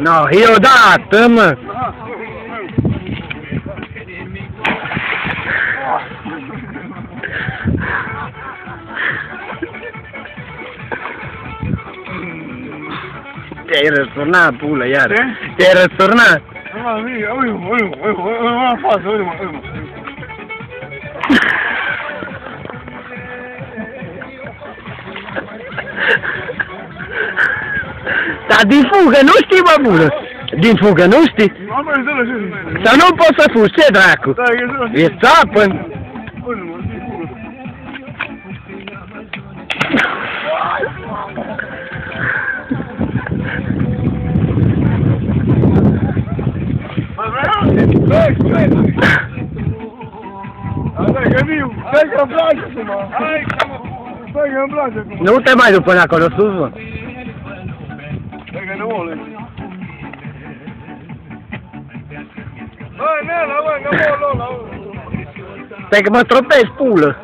No, io dato, mă! Te-ai răsturnat, pulă, iar. Te-ai răsturnat. Dar din fugă nu știi, mă, pulă? Din fugă nu știi? Sau nu poți să fugi, ce dracu? E țapă. Nu te mai duc până acolo sus, mă. Stai că mă tropezi, pulă.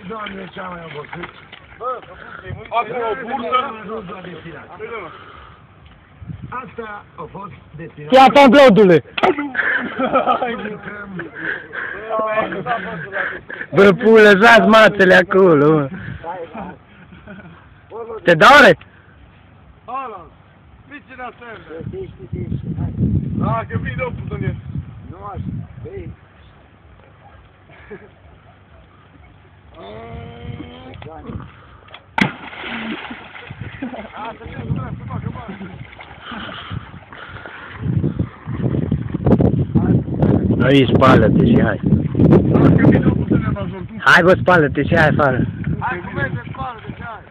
Doamne, ce-am mai obosit. Acolo o bursă. Asta a fost destinat. Ia pamplodule! Bă, pulă, zați mațele acolo, mă. Te doare? Ala, vici na sebe. A, că vii de-o pută-n Nu așa, vei. Aí, spală-te și hai. Hai, bă, spală-te și hai afară. Hai cu mine, spală-te și hai.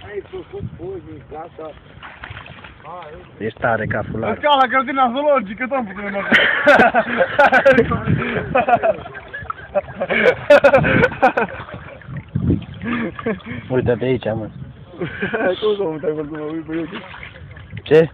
Ai făcut pozi în casa. Ești tare ca fular. Ca la grădina zoologică, tot-am putut de măcar. Uite-te aici, mă. Cum să mă te-ai văzut, mă uit pe YouTube? Ce?